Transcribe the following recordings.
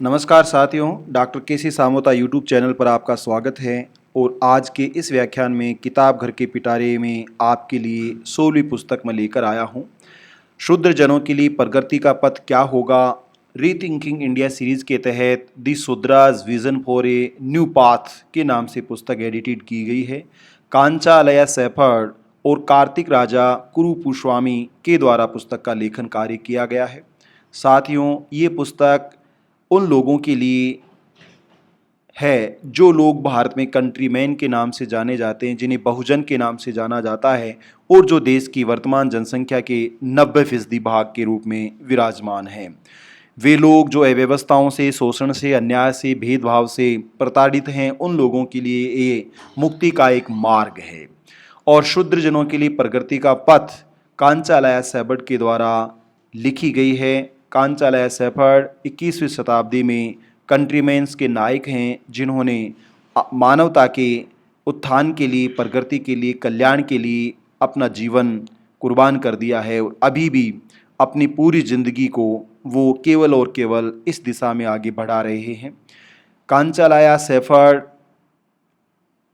नमस्कार साथियों, डॉक्टर केसी Samota YouTube channel पर आपका स्वागत है। और आज के इस व्याख्यान में किताब घर के पिटारे में आपके लिए 16वीं पुस्तक मैं लेकर आया हूँ। शूद्र जनों के लिए प्रगति का पथ क्या होगा, रीथिंकिंग इंडिया सीरीज के तहत the Shudras vision for a new path के नाम से पुस्तक एडिटेड की गई है। कांचालया सेफर्ड और कार्तिक राजा कुरुपुस्वामी के द्वारा पुस्तक का लेखन कार्य किया गया है। साथियों, ये पुस्तक उन लोगों के लिए है जो लोग भारत में कंट्रीमैन के नाम से जाने जाते हैं, जिन्हें बहुजन के नाम से जाना जाता है और जो देश की वर्तमान जनसंख्या के 90% भाग के रूप में विराजमान हैं। वे लोग जो अव्यवस्थाओं से, शोषण से, अन्याय से, भेदभाव से प्रताड़ित हैं, उन लोगों के लिए ये मुक्ति का एक मार्ग है। और शूद्र जनों के लिए प्रगति का पथ कांचालया सेफर्ड के द्वारा लिखी गई है। कांचालया सेफर्ड 21वीं शताब्दी में कंट्रीमैन्स के नायक हैं, जिन्होंने मानवता के उत्थान के लिए, प्रगति के लिए, कल्याण के लिए अपना जीवन कुर्बान कर दिया है और अभी भी अपनी पूरी जिंदगी को वो केवल और केवल इस दिशा में आगे बढ़ा रहे हैं। कांचालया सेफर्ड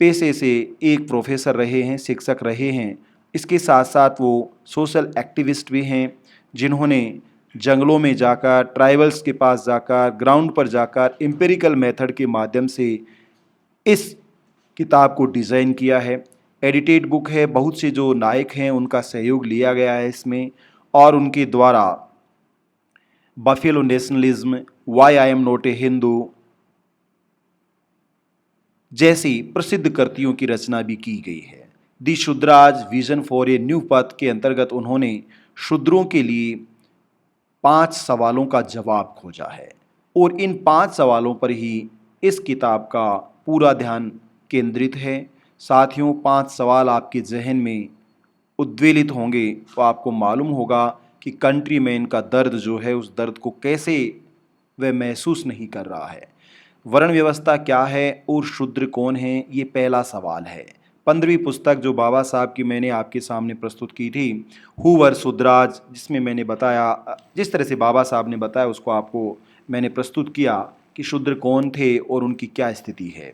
पेशे से एक प्रोफेसर रहे हैं, शिक्षक रहे हैं। इसके साथ साथ वो सोशल एक्टिविस्ट भी हैं, जिन्होंने जंगलों में जाकर, ट्राइबल्स के पास जाकर, ग्राउंड पर जाकर एम्पिरिकल मेथड के माध्यम से इस किताब को डिज़ाइन किया है। एडिटेड बुक है, बहुत से जो नायक हैं उनका सहयोग लिया गया है इसमें, और उनके द्वारा buffalo nationalism, why I am not a Hindu जैसी प्रसिद्ध कृतियों की रचना भी की गई है। The Shudras vision for a new path के अंतर्गत उन्होंने शूद्रों के लिए 5 सवालों का जवाब खोजा है और इन 5 सवालों पर ही इस किताब का पूरा ध्यान केंद्रित है। साथियों, 5 सवाल आपके जहन में उद्वेलित होंगे तो आपको मालूम होगा कि कंट्रीमैन का दर्द जो है, उस दर्द को कैसे वह महसूस नहीं कर रहा है। वर्ण व्यवस्था क्या है और शूद्र कौन है, ये पहला सवाल है। 15वीं पुस्तक जो बाबा साहब की मैंने आपके सामने प्रस्तुत की थी, हु वर शूद्राज, जिसमें मैंने बताया, जिस तरह से बाबा साहब ने बताया उसको आपको मैंने प्रस्तुत किया कि शूद्र कौन थे और उनकी क्या स्थिति है।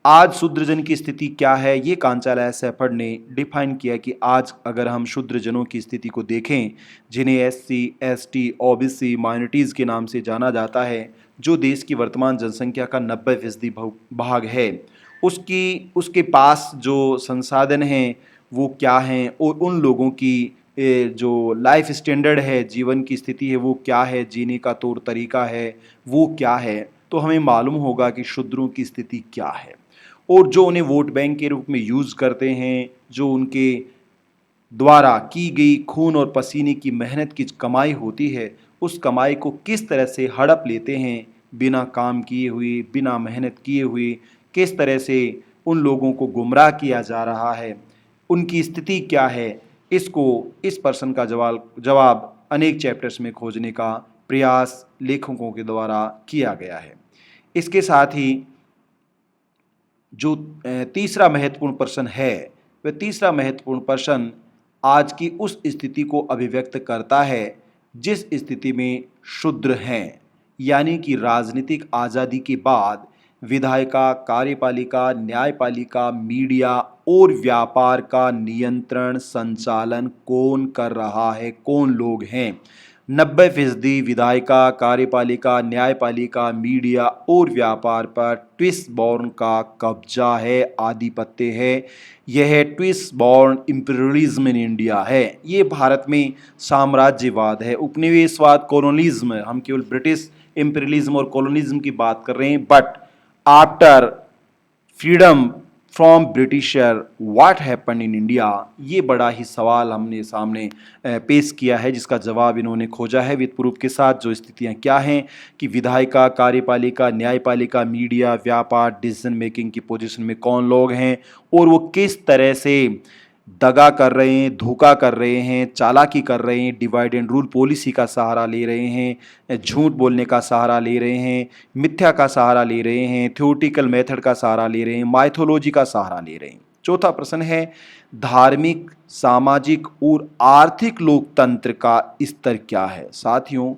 आज शूद्रजन की स्थिति क्या है, ये कांचालया सेफर्ड ने डिफाइन किया कि आज अगर हम शूद्रजनों की स्थिति को देखें, जिन्हें एससी, एसटी, ओबीसी, माइनॉरिटीज़ के नाम से जाना जाता है, जो देश की वर्तमान जनसंख्या का 90% भाग है, उसके पास जो संसाधन हैं वो क्या हैं और उन लोगों की जो लाइफ स्टैंडर्ड है, जीवन की स्थिति है वो क्या है, जीने का तौर तरीका है वो क्या है, तो हमें मालूम होगा कि शूद्रों की स्थिति क्या है। और जो उन्हें वोट बैंक के रूप में यूज़ करते हैं, जो उनके द्वारा की गई खून और पसीने की मेहनत की कमाई होती है, उस कमाई को किस तरह से हड़प लेते हैं, बिना काम किए हुए, बिना मेहनत किए हुए, किस तरह से उन लोगों को गुमराह किया जा रहा है, उनकी स्थिति क्या है, इस प्रश्न का जवाब अनेक चैप्टर्स में खोजने का प्रयास लेखकों के द्वारा किया गया है। इसके साथ ही जो तीसरा महत्वपूर्ण प्रश्न है, वह तीसरा महत्वपूर्ण प्रश्न आज की उस स्थिति को अभिव्यक्त करता है जिस स्थिति में शूद्र हैं, यानी कि राजनीतिक आज़ादी के बाद विधायिका, कार्यपालिका, न्यायपालिका, मीडिया और व्यापार का नियंत्रण, संचालन कौन कर रहा है, कौन लोग हैं। 90% विधायिका, कार्यपालिका, न्यायपालिका, मीडिया और व्यापार पर ट्विस्ट बॉर्न का कब्जा है, आधिपत्य है। यह twist born imperialism in India है। ये भारत में साम्राज्यवाद है, उपनिवेशवाद, कॉलोनिज्म। हम केवल ब्रिटिश इंपीरियलिज्म और कॉलोनिज्म की बात कर रहे हैं, but after freedom from britisher what happen in India, ये बड़ा ही सवाल हमने सामने पेश किया है, जिसका जवाब इन्होंने खोजा है विद प्रूफ के साथ। जो स्थितियां क्या हैं कि विधायिका, कार्यपालिका, न्यायपालिका, मीडिया, व्यापार, डिसीजन मेकिंग की पोजीशन में कौन लोग हैं और वो किस तरह से दगा कर रहे हैं, धोखा कर रहे हैं, चालाकी कर रहे हैं, डिवाइड एंड रूल पॉलिसी का सहारा ले रहे हैं, झूठ बोलने का सहारा ले रहे हैं, मिथ्या का सहारा ले रहे हैं, थ्योरेटिकल मेथड का सहारा ले रहे हैं, माइथोलॉजी का सहारा ले रहे हैं। चौथा प्रश्न है धार्मिक, सामाजिक और आर्थिक लोकतंत्र का स्तर क्या है। साथियों,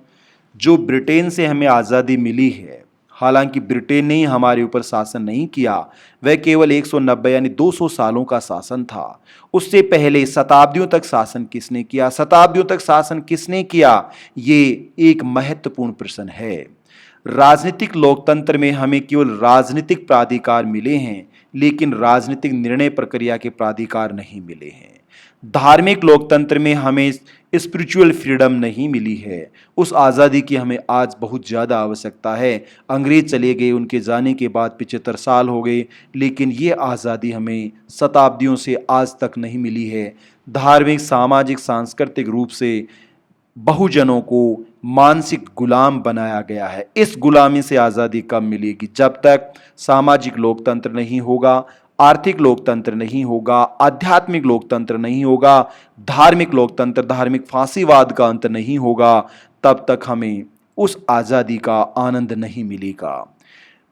जो ब्रिटेन से हमें आज़ादी मिली है हालांकि ब्रिटेन ने ही हमारे ऊपर शासन नहीं किया, वह केवल 190 यानी 200 सालों का शासन था। उससे पहले शताब्दियों तक शासन किसने किया? शताब्दियों तक शासन किसने किया? ये एक महत्वपूर्ण प्रश्न है। राजनीतिक लोकतंत्र में हमें केवल राजनीतिक प्राधिकार मिले हैं, लेकिन राजनीतिक निर्णय प्रक्रिया के प्राधिकार नहीं मिले हैं। धार्मिक लोकतंत्र में हमें स्पिरिचुअल फ्रीडम नहीं मिली है। उस आज़ादी की हमें आज बहुत ज़्यादा आवश्यकता है। अंग्रेज चले गए, उनके जाने के बाद 75 साल हो गए, लेकिन ये आज़ादी हमें शताब्दियों से आज तक नहीं मिली है। धार्मिक, सामाजिक, सांस्कृतिक रूप से बहुजनों को मानसिक गुलाम बनाया गया है। इस गुलामी से आज़ादी कब मिलेगी? जब तक सामाजिक लोकतंत्र नहीं होगा, आर्थिक लोकतंत्र नहीं होगा, आध्यात्मिक लोकतंत्र नहीं होगा, धार्मिक लोकतंत्र, धार्मिक फांसीवाद का अंत नहीं होगा, तब तक हमें उस आज़ादी का आनंद नहीं मिलेगा।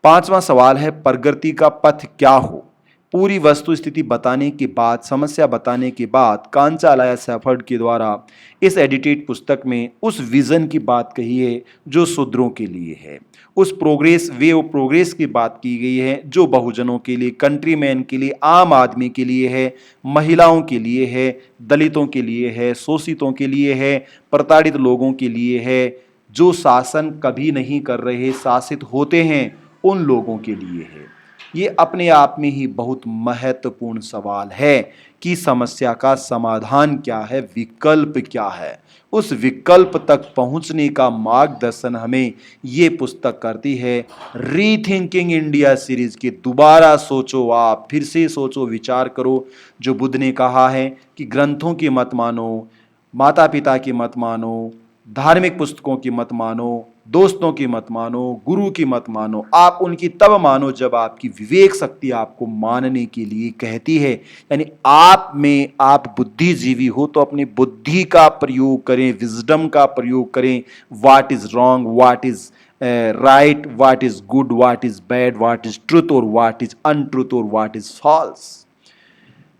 पांचवां सवाल है, प्रगति का पथ क्या हो? पूरी वस्तु स्थिति बताने के बाद, समस्या बताने के बाद कांचालाया शेफर्ड के द्वारा इस एडिटेड पुस्तक में उस विजन की बात कही है जो शूद्रों के लिए है। उस प्रोग्रेस की बात की गई है जो बहुजनों के लिए, कंट्रीमैन के लिए, आम आदमी के लिए है, महिलाओं के लिए है, दलितों के लिए है, शोषितों के लिए है, प्रताड़ित लोगों के लिए है, जो शासन कभी नहीं कर रहे, शासित होते हैं, उन लोगों के लिए है। ये अपने आप में ही बहुत महत्वपूर्ण सवाल है कि समस्या का समाधान क्या है, विकल्प क्या है। उस विकल्प तक पहुंचने का मार्गदर्शन हमें ये पुस्तक करती है। रीथिंकिंग इंडिया सीरीज के दोबारा सोचो, आप फिर से सोचो, विचार करो। जो बुद्ध ने कहा है कि ग्रंथों की मत मानो, माता पिता की मत मानो, धार्मिक पुस्तकों की मत मानो, दोस्तों की मत मानो, गुरु की मत मानो, आप उनकी तब मानो जब आपकी विवेक शक्ति आपको मानने के लिए कहती है। यानी आप बुद्धिजीवी हो तो अपनी बुद्धि का प्रयोग करें, विजडम का प्रयोग करें। What is wrong, what is right, what is good, what is bad, what is truth और व्हाट इज अनट्रुथ और व्हाट इज फॉल्स।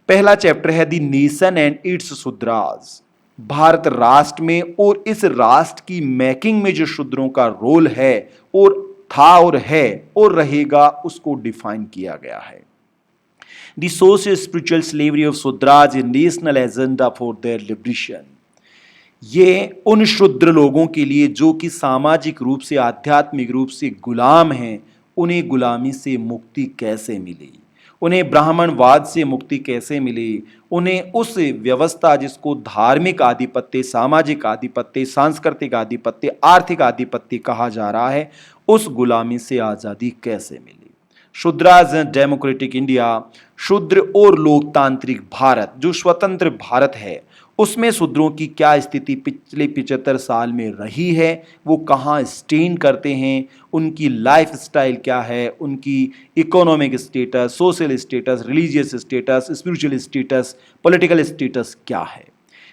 पहला चैप्टर है the nation and it's Shudras. Bharat राष्ट्र में और इस राष्ट्र की मेकिंग में जो शूद्रों का रोल है और था और है और रहेगा, उसको डिफाइन किया गया है। The social spiritual slavery of Shudras A national agenda for their liberation. ये उन शूद्र लोगों के लिए जो कि सामाजिक रूप से, आध्यात्मिक रूप से गुलाम हैं, उन्हें गुलामी से मुक्ति कैसे मिली, उन्हें ब्राह्मणवाद से मुक्ति कैसे मिली, उन्हें उस व्यवस्था जिसको धार्मिक आधिपत्य, सामाजिक आधिपत्य, सांस्कृतिक आधिपत्य, आर्थिक आधिपत्य कहा जा रहा है, उस गुलामी से आज़ादी कैसे मिली। शूद्राज डेमोक्रेटिक इंडिया, शूद्र और लोकतांत्रिक भारत, जो स्वतंत्र भारत है, उसमें शूद्रों की क्या स्थिति पिछले 75 साल में रही है, वो कहाँ स्टैंड करते हैं, उनकी लाइफ स्टाइल क्या है, उनकी economic status, social status, religious status, spiritual status, political status क्या है।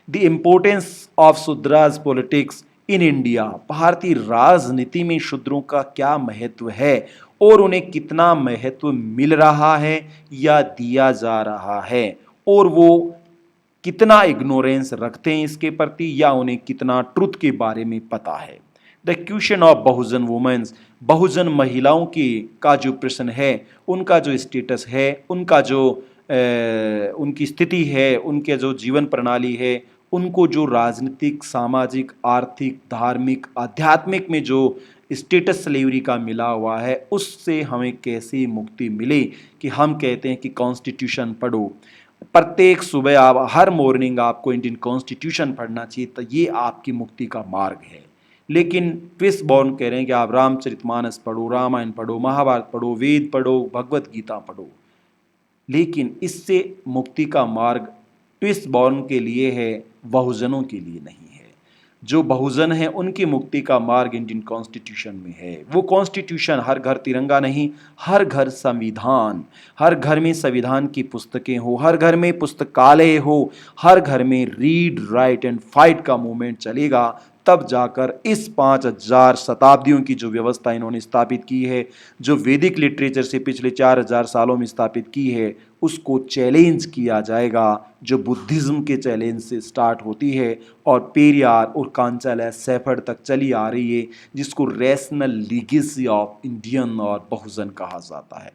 The importance of Shudras politics in India, भारतीय राजनीति में शूद्रों का क्या महत्व है और उन्हें कितना महत्व मिल रहा है या दिया जा रहा है, और वो कितना इग्नोरेंस रखते हैं इसके प्रति, या उन्हें कितना ट्रुथ के बारे में पता है। The question of Bahujan women's, Bahujan महिलाओं की का जो प्रश्न है, उनका जो स्टेटस है, उनका जो उनकी स्थिति है, उनके जो जीवन प्रणाली है, उनको जो राजनीतिक, सामाजिक, आर्थिक, धार्मिक, आध्यात्मिक में जो स्टेटस स्लेवरी का मिला हुआ है, उससे हमें कैसे मुक्ति मिले। कि हम कहते हैं कि कॉन्स्टिट्यूशन पढ़ो, प्रत्येक सुबह आप, हर मॉर्निंग आपको इंडियन कॉन्स्टिट्यूशन पढ़ना चाहिए, तो ये आपकी मुक्ति का मार्ग है। लेकिन ट्विस्टबॉर्न कह रहे हैं कि आप रामचरितमानस पढ़ो, रामायण पढ़ो, महाभारत पढ़ो, वेद पढ़ो, भगवत गीता पढ़ो, लेकिन इससे मुक्ति का मार्ग ट्विस्टबॉर्न के लिए है, बहुजनों के लिए नहीं है। जो बहुजन है उनकी मुक्ति का मार्ग इंडियन कॉन्स्टिट्यूशन में है। वो कॉन्स्टिट्यूशन, हर घर तिरंगा नहीं, हर घर संविधान, हर घर में संविधान की पुस्तकें हो, हर घर में पुस्तकालय हो, हर घर में रीड, राइट एंड फाइट का मूवमेंट चलेगा, तब जाकर इस 5000 शताब्दियों की जो व्यवस्था इन्होंने स्थापित की है, जो वैदिक लिटरेचर से पिछले 4000 सालों में स्थापित की है, उसको चैलेंज किया जाएगा, जो बुद्धिज्म के चैलेंज से स्टार्ट होती है और पेरियार और कांचाला सेफर्ड तक चली आ रही है, जिसको रैशनल लीगेसी ऑफ इंडियन और बहुजन कहा जाता है।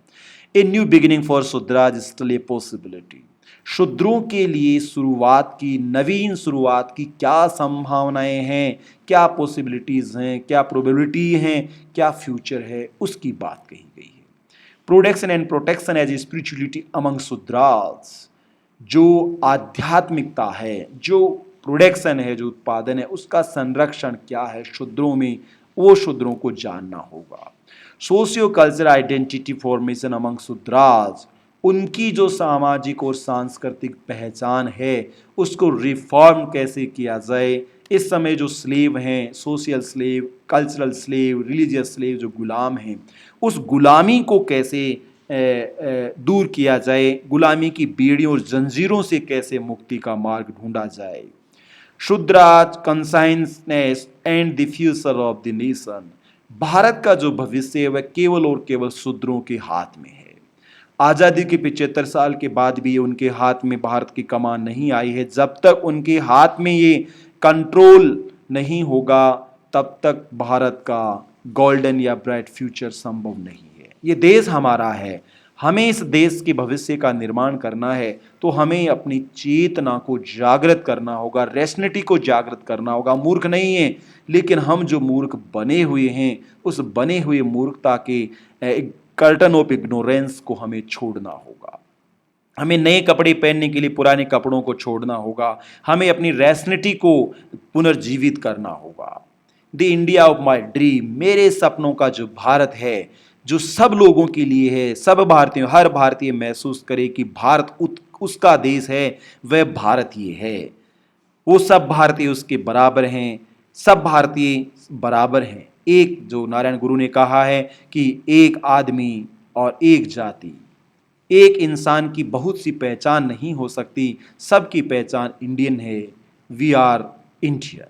A new beginning for Shudras still a possibility. शूद्रों के लिए शुरुआत की, नवीन शुरुआत की क्या संभावनाएं हैं, क्या पॉसिबिलिटीज हैं, क्या प्रोबेबिलिटी हैं, क्या फ्यूचर है, उसकी बात कही गई है। Production and protection as spirituality among Shudras. जो आध्यात्मिकता है, जो प्रोडक्शन है, जो उत्पादन है, उसका संरक्षण क्या है शूद्रों में, वो शूद्रों को जानना होगा। Socio cultural identity formation among Shudras. उनकी जो सामाजिक और सांस्कृतिक पहचान है, उसको रिफॉर्म कैसे किया जाए। इस समय जो स्लेव हैं, social slave, cultural slave, religious slave, जो गुलाम हैं, उस गुलामी को कैसे दूर किया जाए, गुलामी की बेड़ियों और जंजीरों से कैसे मुक्ति का मार्ग ढूंढा जाए। Shudras consciousness and the future of the nation. Bharat का जो भविष्य है वह केवल और केवल शूद्रों के हाथ में है। आज़ादी के 75 साल के बाद भी उनके हाथ में भारत की कमान नहीं आई है। जब तक उनके हाथ में ये कंट्रोल नहीं होगा, तब तक भारत का गोल्डन या ब्राइट फ्यूचर संभव नहीं है। ये देश हमारा है, हमें इस देश के भविष्य का निर्माण करना है, तो हमें अपनी चेतना को जागृत करना होगा, रैशनैलिटी को जागृत करना होगा। मूर्ख नहीं है, लेकिन हम जो मूर्ख बने हुए हैं, उस बने हुए मूर्खता के कर्टन ऑफ इग्नोरेंस को हमें छोड़ना होगा। हमें नए कपड़े पहनने के लिए पुराने कपड़ों को छोड़ना होगा। हमें अपनी रैशनैलिटी को पुनर्जीवित करना होगा। The India of my dream, मेरे सपनों का जो भारत है, जो सब लोगों के लिए है, सब भारतीय, हर भारतीय महसूस करे कि भारत उसका देश है, वह भारतीय है। वो सब भारतीय उसके बराबर हैं, सब भारतीय बराबर हैं। एक, जो नारायण गुरु ने कहा है कि एक आदमी और एक जाति, एक इंसान की बहुत सी पहचान नहीं हो सकती, सबकी पहचान इंडियन है। वी आर इंडियन,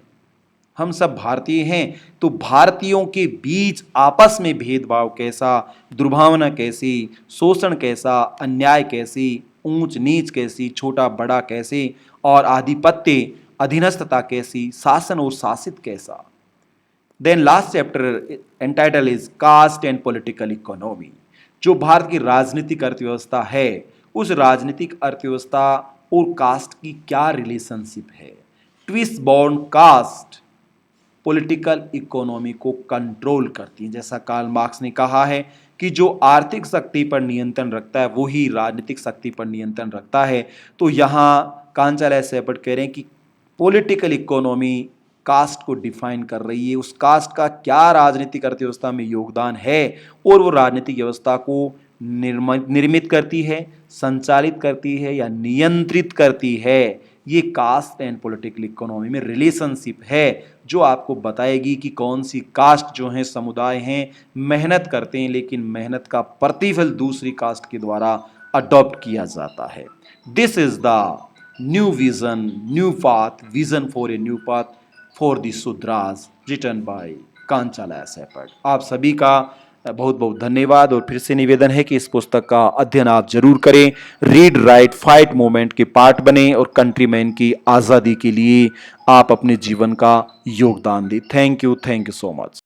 हम सब भारतीय हैं। तो भारतीयों के बीच आपस में भेदभाव कैसा, दुर्भावना कैसी, शोषण कैसा, अन्याय कैसी, ऊंच नीच कैसी, छोटा बड़ा कैसे, और आधिपत्य अधीनस्थता कैसी, शासन और शासित कैसा। Then last chapter entitled is caste and political economy. जो भारत की राजनीतिक अर्थव्यवस्था है, उस राजनीतिक अर्थव्यवस्था और कास्ट की क्या रिलेशनशिप है। Twice born caste political economy को कंट्रोल करती है। जैसा कार्ल मार्क्स ने कहा है कि जो आर्थिक शक्ति पर नियंत्रण रखता है, वो ही राजनीतिक शक्ति पर नियंत्रण रखता है। तो यहाँ कांचाला सेफर्ड कह रहे हैं कि पॉलिटिकल इकोनॉमी कास्ट को डिफाइन कर रही है, उस कास्ट का क्या राजनीतिक अर्थव्यवस्था में योगदान है, और वो राजनीतिक व्यवस्था को निर्मित करती है, संचालित करती है या नियंत्रित करती है। ये कास्ट एंड पॉलिटिकल इकोनॉमी में रिलेशनशिप है, जो आपको बताएगी कि कौन सी कास्ट जो है, समुदाय हैं, मेहनत करते हैं, लेकिन मेहनत का प्रतिफल दूसरी कास्ट के द्वारा अडॉप्ट किया जाता है। This is the new vision, new path, vision for a new path for the Shudras, written by Kancha Ilaiah Shepherd. आप सभी का बहुत बहुत धन्यवाद, और फिर से निवेदन है कि इस पुस्तक का अध्ययन आप जरूर करें। रीड राइट फाइट मूवमेंट के पार्ट बने और कंट्रीमैन की आज़ादी के लिए आप अपने जीवन का योगदान दें। Thank you so much.